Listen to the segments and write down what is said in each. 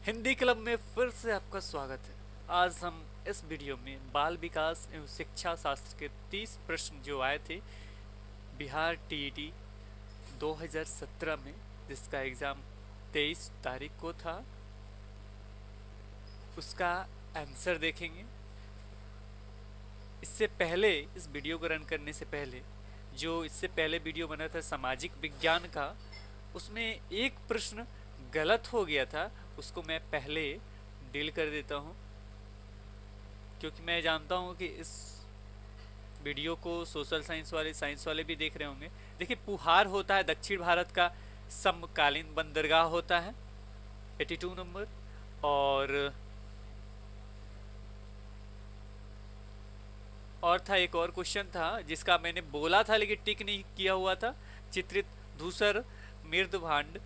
Hindi club में फिर से आपका स्वागत है। आज हम इस वीडियो में बाल विकास एवं शिक्षा शास्त्र के 30 प्रश्न जो आए थे बिहार टीईटी 2017 में, जिसका एग्ज़ाम 23 तारीख को था, उसका आंसर देखेंगे। इससे पहले, इस वीडियो को रन करने से पहले, जो इससे पहले वीडियो बना था सामाजिक विज्ञान का, उसमें एक प्रश्न गलत हो गया था। उसको मैं पहले डील कर देता हूँ, क्योंकि मैं जानता हूँ कि इस वीडियो को सोशल साइंस वाले भी देख रहे होंगे। देखिए, पुहार होता है दक्षिण भारत का समकालीन बंदरगाह होता है, 82 नंबर। और था एक और क्वेश्चन था जिसका मैंने बोला था लेकिन टिक नहीं किया हुआ था। चित्रित धूसर मृद भांड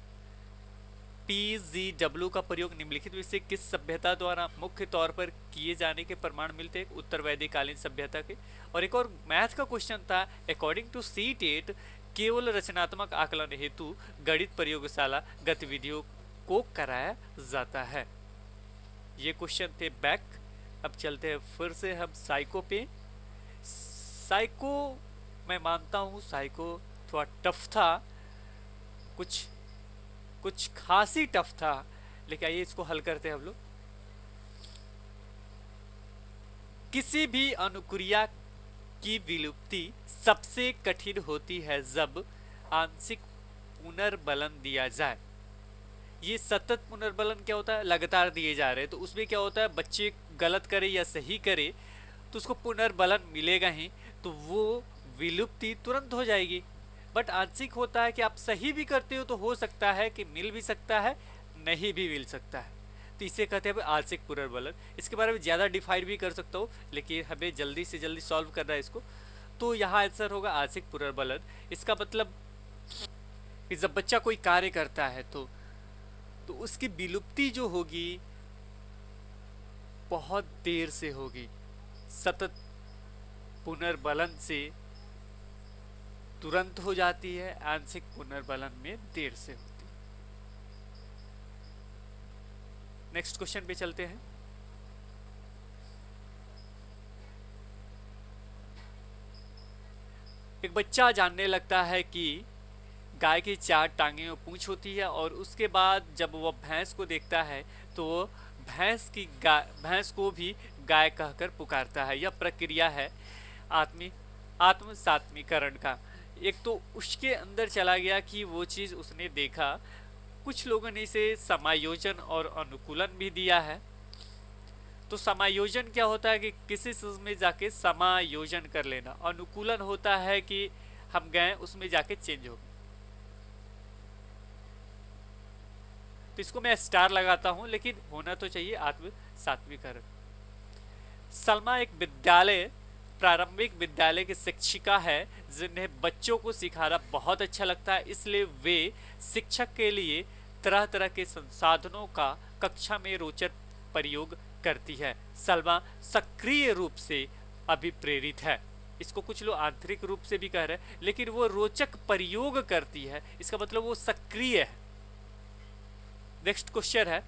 PGW का प्रयोग निम्नलिखित में से किस सभ्यता द्वारा मुख्य तौर पर किए जाने के प्रमाण मिलते हैं? उत्तर वैदिककालीन सभ्यता के। और एक और मैथ का क्वेश्चन था, अकॉर्डिंग टू C-TET केवल रचनात्मक आकलन हेतु गणित प्रयोगशाला गतिविधियों को कराया जाता है। ये क्वेश्चन थे बैक। अब चलते हैं फिर से हम साइको पे। साइको, मैं मानता हूँ साइको थोड़ा टफ था, कुछ कुछ खास ही टफ था, लेकिन आइए इसको हल करते हैं हम लोग। किसी भी अनुक्रिया की विलुप्ति सबसे कठिन होती है जब आंशिक पुनर्बलन दिया जाए। ये सतत पुनर्बलन क्या होता है? लगातार दिए जा रहे हैं, तो उसमें क्या होता है, बच्चे गलत करे या सही करे तो उसको पुनर्बलन मिलेगा ही, तो वो विलुप्ति तुरंत हो जाएगी। बट आंशिक होता है कि आप सही भी करते हो तो हो सकता है कि मिल भी सकता है, नहीं भी मिल सकता है, तो इसे कहते हैं आंशिक पुनर्बलन। इसके बारे में ज़्यादा डिफाइन भी कर सकता हूँ, लेकिन हमें जल्दी से जल्दी सॉल्व करना है इसको। तो यहाँ आंसर होगा आंशिक पुनर्बलन। इसका मतलब कि जब बच्चा कोई कार्य करता है तो उसकी विलुप्ति जो होगी बहुत देर से होगी। सतत पुनर्बलन से तुरंत हो जाती है, आंशिक पुनर्बलन में देर से होती है। नेक्स्ट क्वेश्चन पे चलते हैं। एक बच्चा जानने लगता है कि गाय की 4 टांगें और पूंछ होती है, और उसके बाद जब वह भैंस को देखता है तो वो भैंस को भी गाय कहकर पुकारता है। यह प्रक्रिया है आत्म सात्मीकरण का। एक तो उसके अंदर चला गया कि वो चीज़ उसने देखा। कुछ लोगों ने इसे समायोजन और अनुकूलन भी दिया है। तो समायोजन क्या होता है कि किसी चीज में जाके समायोजन कर लेना। अनुकूलन होता है कि हम गए उसमें जाके चेंज हो गए। तो इसको मैं स्टार लगाता हूं, लेकिन होना तो चाहिए आत्म सात्विकरण। सलमा एक प्रारंभिक विद्यालय की शिक्षिका है जिन्हें बच्चों को सिखाना बहुत अच्छा लगता है, इसलिए वे शिक्षक के लिए तरह तरह के संसाधनों का कक्षा में रोचक प्रयोग करती है। सलमा सक्रिय रूप से अभिप्रेरित है। इसको कुछ लोग आंतरिक रूप से भी कह रहे हैं, लेकिन वो रोचक प्रयोग करती है, इसका मतलब वो सक्रिय है। नेक्स्ट क्वेश्चन है,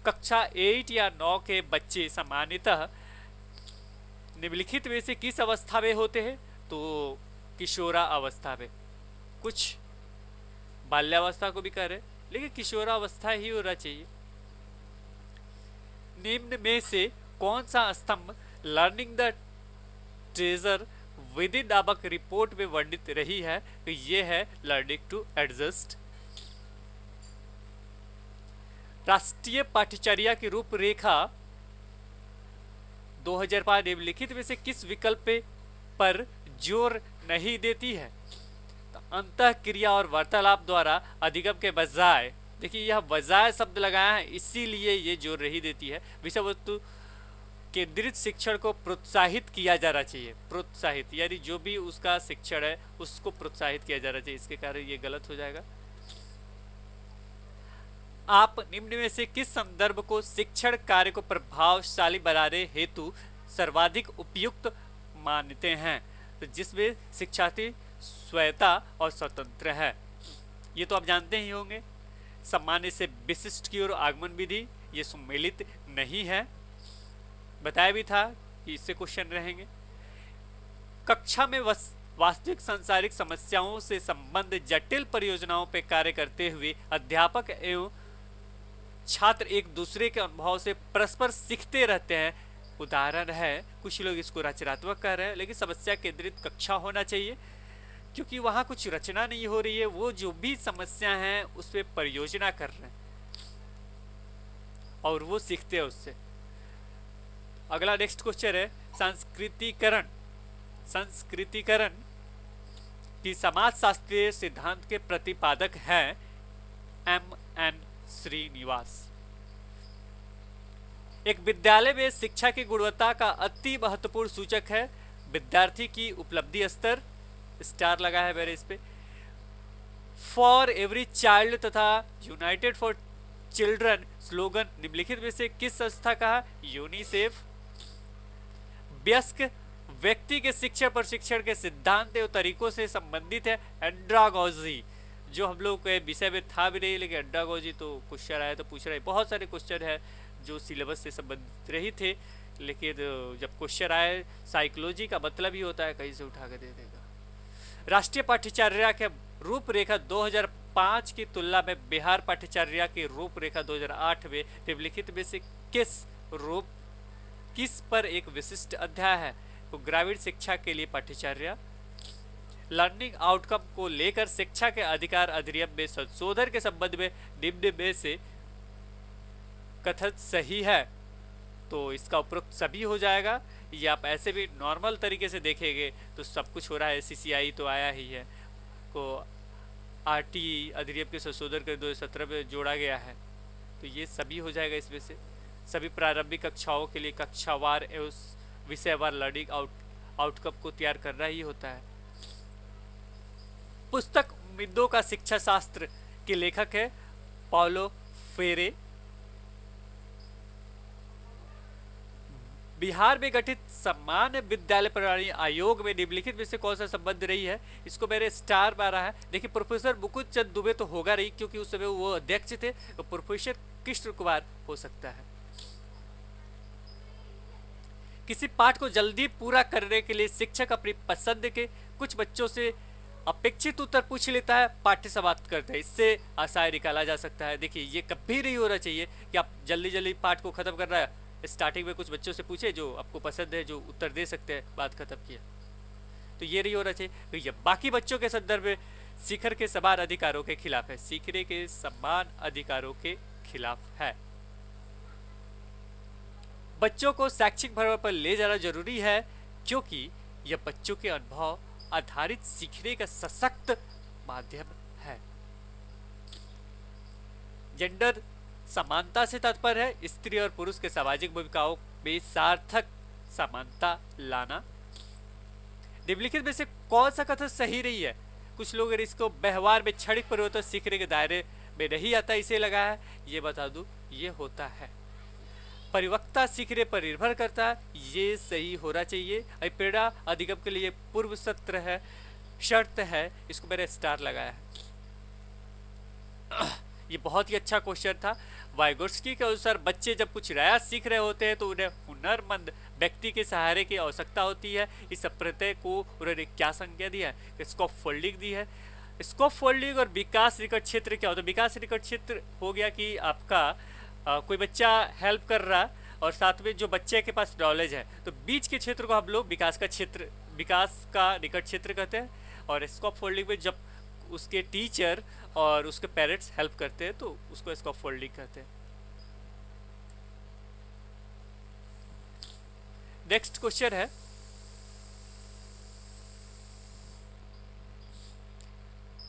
कक्षा 8 या 9 के बच्चे सामान्यतः निम्नलिखित में से किस अवस्था में होते हैं? तो किशोरा अवस्था में। कुछ बाल्यावस्था को भी कह रहे, लेकिन किशोरावस्था ही होना चाहिए। निम्न में से कौन सा स्तंभ learning the treasure with in नामक रिपोर्ट में वर्णित रही है? तो ये है लर्निंग टू एडजस्ट। राष्ट्रीय पाठ्यचर्या की रूपरेखा 2005 निम्नलिखित में से किस विकल्प पर जोर नहीं देती है? तो अंतः क्रिया और वार्तालाप द्वारा अधिगम के बजाय, देखिए यह बजाय शब्द लगाया है इसीलिए ये जोर नहीं देती है। विषय वस्तु केंद्रित शिक्षण को प्रोत्साहित किया जाना चाहिए। प्रोत्साहित यानी जो भी उसका शिक्षण है उसको प्रोत्साहित किया जाना चाहिए, इसके कारण ये गलत हो जाएगा। आप निम्न में से किस संदर्भ को शिक्षण कार्य को प्रभावशाली बनाने हेतु सर्वाधिक उपयुक्त मानते हैं? तो जिसमें शिक्षार्थी स्वायत्ता और स्वतंत्र है। ये तो आप जानते ही होंगे सामान्य से विशिष्ट की ओर आगमन विधि ये सम्मिलित नहीं है, बताया भी था कि इससे क्वेश्चन रहेंगे। कक्षा में वास्तविक सांसारिक समस्याओं से संबंध जटिल परियोजनाओं पर कार्य करते हुए अध्यापक एवं छात्र एक दूसरे के अनुभव से परस्पर सीखते रहते हैं। उदाहरण है, कुछ लोग इसको रचनात्मक कर रहे हैं, लेकिन समस्या केंद्रित कक्षा होना चाहिए, क्योंकि वहां कुछ रचना नहीं हो रही है, वो जो भी समस्या है उस पर परियोजना कर रहे हैं और वो सीखते हैं उससे। अगला नेक्स्ट क्वेश्चन है, सांस्कृतिकरण। संस्कृतिकरण की समाजशास्त्रीय सिद्धांत के प्रतिपादक हैं एम.एन. श्रीनिवास। एक विद्यालय में शिक्षा की गुणवत्ता का अति महत्वपूर्ण सूचक है विद्यार्थी की उपलब्धि स्तर, स्टार लगा है मेरे इस पे, फॉर एवरी चाइल्ड तथा यूनाइटेड फॉर चिल्ड्रन स्लोगन निम्नलिखित में से किस संस्था का है? यूनिसेफ। वयस्क व्यक्ति के शिक्षा प्रशिक्षण के सिद्धांत और तरीकों से संबंधित है एंड्रागोजी, जो हम लोग के विषय में था भी नहीं, लेकिन एंड्रागोजी तो क्वेश्चन आया तो पूछ रहे। बहुत सारे क्वेश्चन है जो सिलेबस से संबंधित रही थे, लेकिन जब क्वेश्चन आए साइकोलॉजी का मतलब ही होता है कहीं से उठा कर दे देगा। राष्ट्रीय पाठ्यचर्या के रूपरेखा 2005 की तुलना में बिहार पाठ्यचर्या की रूपरेखा 2008 में निम्नलिखित में से किस पर एक विशिष्ट अध्याय है? तो ग्रामीण शिक्षा के लिए पाठ्यचर्या। लर्निंग आउटकम को लेकर शिक्षा के अधिकार अधिनियम में संशोधन के संबंध में निम्न में से कथन सही है? तो इसका उपरोक्त सभी हो जाएगा। ये आप ऐसे भी नॉर्मल तरीके से देखेंगे तो सब कुछ हो रहा है। सीसीआई तो आया ही है, को आरटी अधिनियम के संशोधन कर 2017 में जोड़ा गया है, तो ये सभी हो जाएगा। इसमें से सभी प्रारंभिक कक्षाओं के लिए कक्षावार एवं विषयवार लर्निंग आउटकम को तैयार करना ही होता है। पुस्तक उम्मीदों का शिक्षा शास्त्र के लेखक है पाउलो फेरे। बिहार में गठित सामान्य विद्यालय प्रणाली आयोग में निम्नलिखित में से कौन सा संबंध रही है? इसको मेरे स्टार मारा है। देखिए, प्रोफेसर मुकुंद चंद दुबे तो होगा रही, क्योंकि उस समय वो अध्यक्ष थे, तो प्रोफेसर कृष्ण कुमार हो सकता है। किसी पाठ को जल्दी पूरा करने के लिए शिक्षक अपनी पसंद के कुछ बच्चों से अपेक्षित उत्तर पूछ लेता है, पाठ्य समाप्त करता है। इससे आशय निकाला जा सकता है। देखिए, ये कभी नहीं होना चाहिए कि आप जल्दी जल्दी पाठ को खत्म कर रहा है, स्टार्टिंग में कुछ बच्चों से पूछे जो आपको पसंद है, जो उत्तर दे सकते हैं, बात खत्म किया। तो ये नहीं होना चाहिए। तो ये बाकी बच्चों के संदर्भ में सीखने के समान अधिकारों के खिलाफ है, सीखने के समान अधिकारों के खिलाफ है। बच्चों को शैक्षिक भ्रमण पर ले जाना जरूरी है, क्योंकि यह बच्चों के अनुभव आधारित सीखने का सशक्त माध्यम है। जेंडर समानता से तात्पर्य है स्त्री और पुरुष के सामाजिक भूमिकाओं में सार्थक समानता लाना। निम्नलिखित में से कौन सा कथन सही नहीं है? कुछ लोग इसको व्यवहार में क्षणिक परिवर्तन सीखने के दायरे में नहीं आता, इसे लगा है। ये बता दूं, ये होता है। परिवक्ता सीखने पर निर्भर करता है, ये सही होना चाहिए। प्रेरणा अधिगम के लिए पूर्व सत्र है, शर्त है, इसको मैंने स्टार लगाया है। ये बहुत ही अच्छा क्वेश्चन था। वाइगोट्स्की के अनुसार बच्चे जब कुछ नया सीख रहे होते हैं तो उन्हें हुनरमंद व्यक्ति के सहारे की आवश्यकता होती है। इस प्रत्यय को उन्होंने क्या संज्ञा दिया है? स्कैफोल्डिंग दी है। स्कैफोल्डिंग और विकास निकट क्षेत्र क्या होता है? विकास निकट क्षेत्र हो गया कि आपका कोई बच्चा हेल्प कर रहा और साथ में जो बच्चे के पास नॉलेज है, तो बीच के क्षेत्र को हम लोग विकास का क्षेत्र, विकास का निकट क्षेत्र कहते हैं। और स्कैफोल्डिंग में जब उसके टीचर और उसके पेरेंट्स हेल्प करते हैं तो उसको स्कैफोल्डिंग कहते हैं। नेक्स्ट क्वेश्चन है,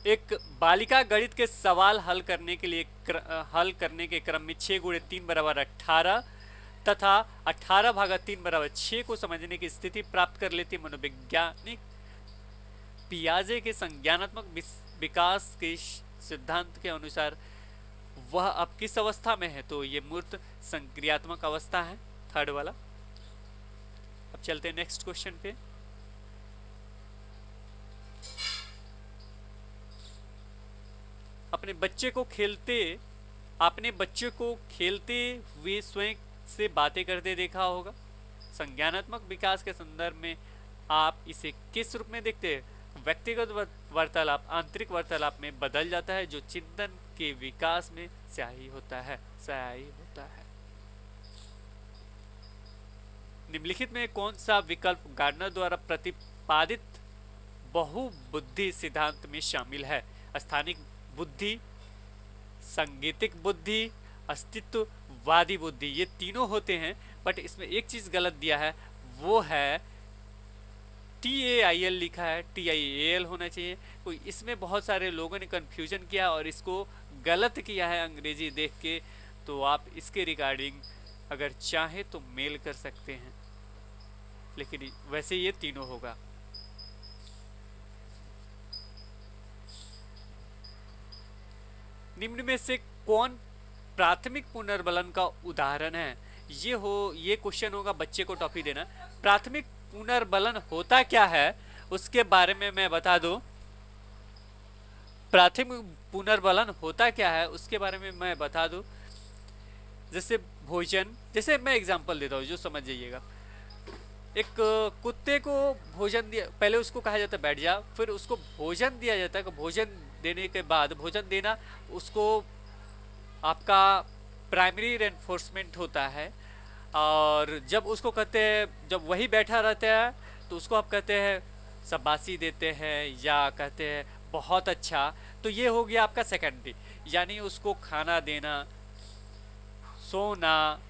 एक बालिका गणित के सवाल हल करने के क्रम में 6 गुणे 3 बराबर 18 तथा 18 भागा 3 बराबर 6 को समझने की स्थिति प्राप्त कर लेती मनोवैज्ञानिक पियाजे के संज्ञानात्मक विकास के सिद्धांत के अनुसार वह अब किस अवस्था में है? तो ये मूर्त संक्रियात्मक अवस्था है, थर्ड वाला। अब चलते हैं नेक्स्ट क्वेश्चन पे। अपने बच्चे को खेलते आपने बच्चे को खेलते हुए स्वयं से बातें करते देखा होगा। संज्ञानात्मक विकास के संदर्भ में आप इसे किस रूप में देखते हैं? व्यक्तिगत वार्तालाप आंतरिक वार्तालाप में बदल जाता है, जो चिंतन के विकास में सहायी होता है। निम्नलिखित में कौन सा विकल्प गार्डनर द्वारा प्रतिपादित बहुबुद्धि सिद्धांत में शामिल है? स्थानिक बुद्धि, सांगीतिक बुद्धि, अस्तित्ववादी बुद्धि। ये तीनों होते हैं, बट इसमें एक चीज गलत दिया है, वो है TAIL लिखा है, TIAL होना चाहिए। तो इसमें बहुत सारे लोगों ने कंफ्यूजन किया और इसको गलत किया है अंग्रेजी देख के। तो आप इसके रिगार्डिंग अगर चाहे तो मेल कर सकते हैं, लेकिन वैसे ये तीनों होगा। निम्न में से कौन प्राथमिक पुनर्बलन का उदाहरण है? ये क्वेश्चन होगा, बच्चे को टॉपिक देना। प्राथमिक पुनर्बलन होता क्या है उसके बारे में मैं बता दूं। प्राथमिक पुनर्बलन होता क्या है उसके बारे में मैं बता दूं। जैसे भोजन, जैसे मैं एग्जांपल देता हूँ जो समझ जाइएगा। एक कुत्ते को भोजन दिया, पहले उसको कहा जाता है बैठ जा, फिर उसको भोजन दिया जाता है। भोजन देने के बाद, भोजन देना उसको आपका प्राइमरी रेनफोर्समेंट होता है। और जब उसको कहते हैं, जब वही बैठा रहता है तो उसको आप कहते हैं शाबाशी देते हैं या कहते हैं बहुत अच्छा। तो ये हो गया आपका सेकेंडरी, यानी उसको खाना देना, सोना,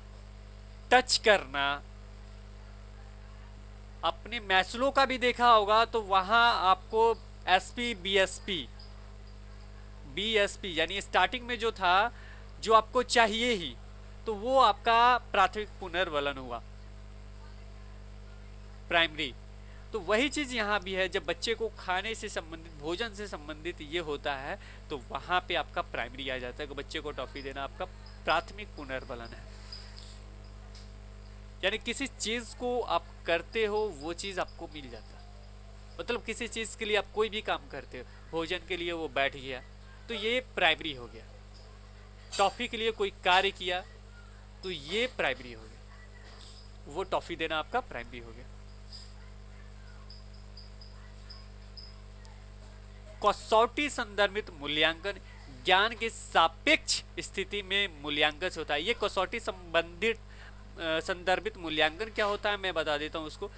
टच करना। अपने मैस्लो का भी देखा होगा तो वहां आपको SP BSP यानी स्टार्टिंग में जो था, जो आपको चाहिए ही, तो वो आपका प्राथमिक पुनर्बलन हुआ, प्राइमरी। तो वही चीज यहाँ भी है, जब बच्चे को खाने से संबंधित, भोजन से संबंधित ये होता है तो वहां पे आपका प्राइमरी आ जाता है कि बच्चे को टॉफी देना आपका प्राथमिक पुनर्बलन है। यानी किसी चीज को आप करते हो वो चीज आपको मिल जाता है। मतलब किसी चीज के लिए आप कोई भी काम करते हो, भोजन के लिए वो बैठ गया तो ये प्राइमरी हो गया। टॉफी के लिए कोई कार्य किया तो ये प्राइमरी हो गया, वो टॉफी देना आपका प्राइमरी हो गया। कसौटी संदर्भित मूल्यांकन ज्ञान के सापेक्ष स्थिति में मूल्यांकन होता है। ये कसौटी संबंधित संदर्भित मूल्यांकन क्या होता है मैं बता देता हूँ उसको।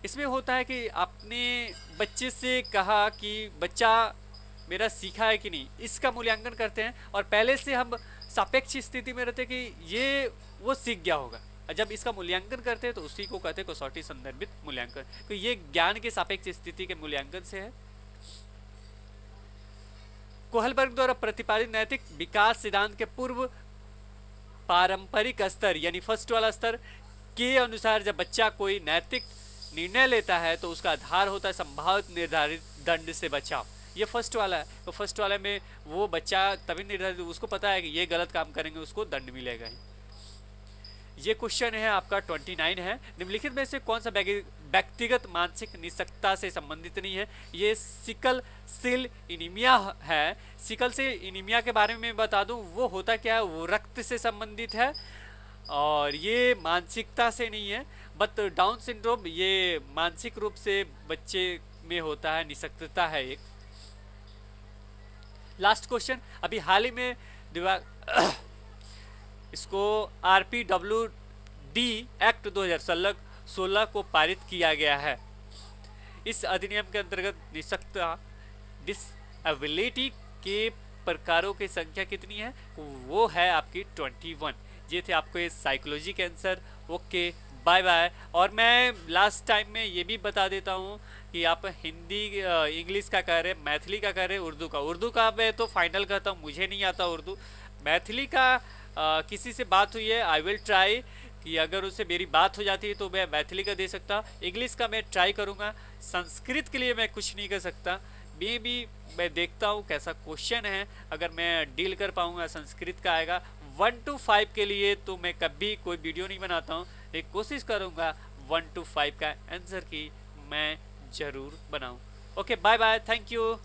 इसमें होता है कि आपने बच्चे से कहा कि बच्चा मेरा सीखा है कि नहीं, इसका मूल्यांकन करते हैं। और पहले से हम सापेक्ष स्थिति में रहते कि ये वो सीख गया होगा, जब इसका मूल्यांकन करते हैं तो उसी को कहते हैं कसौटी संदर्भित मूल्यांकन। तो ये ज्ञान के सापेक्ष स्थिति के मूल्यांकन से है। कोहलबर्ग द्वारा प्रतिपादित नैतिक विकास सिद्धांत के पूर्व पारंपरिक स्तर यानी फर्स्ट वाला स्तर के अनुसार जब बच्चा कोई नैतिक निर्णय लेता है तो उसका आधार होता है संभावित निर्धारित दंड से बचाव। ये फर्स्ट वाला है, तो फर्स्ट वाले में वो बच्चा तभी निर्धारित, उसको पता है कि ये गलत काम करेंगे उसको दंड मिलेगा ही। ये क्वेश्चन है आपका 29 है। निम्नलिखित में से कौन सा व्यक्तिगत मानसिक निस्सक्ता से संबंधित नहीं है? ये सिकल सेल एनीमिया है। सिकल सेल एनीमिया के बारे में बता दूं, वो होता क्या है, वो रक्त से संबंधित है और ये मानसिकता से नहीं है। बट डाउन सिंड्रोम ये मानसिक रूप से बच्चे में होता है, निस्सक्तता है एक। लास्ट क्वेश्चन, अभी हाल ही में इसको RPWD एक्ट 2016 को पारित किया गया है। इस अधिनियम के अंतर्गत निस्सक्तता डिसेबिलिटी के प्रकारों की संख्या कितनी है? वो है आपकी 21। ये थे आपको ये साइकोलॉजी के आंसर। Okay, bye bye. और मैं लास्ट टाइम में ये भी बता देता हूँ कि आप हिंदी इंग्लिश का कह रहे, मैथिली का कह रहे, उर्दू का मैं तो फाइनल करता हूँ, मुझे नहीं आता उर्दू। मैथिली का किसी से बात हुई है, आई विल ट्राई कि अगर उससे मेरी बात हो जाती है तो मैं मैथिली का दे सकता। इंग्लिश का मैं ट्राई करूँगा। संस्कृत के लिए मैं कुछ नहीं कर सकता। मे भी मैं देखता हूँ कैसा क्वेश्चन है, अगर मैं डील कर पाऊँगा संस्कृत का आएगा। 1 to 5 के लिए तो मैं कभी कोई वीडियो नहीं बनाता हूँ, लेकिन कोशिश करूँगा 1 to 5 का आंसर की मैं ज़रूर बनाऊँ। Okay, bye bye, thank you.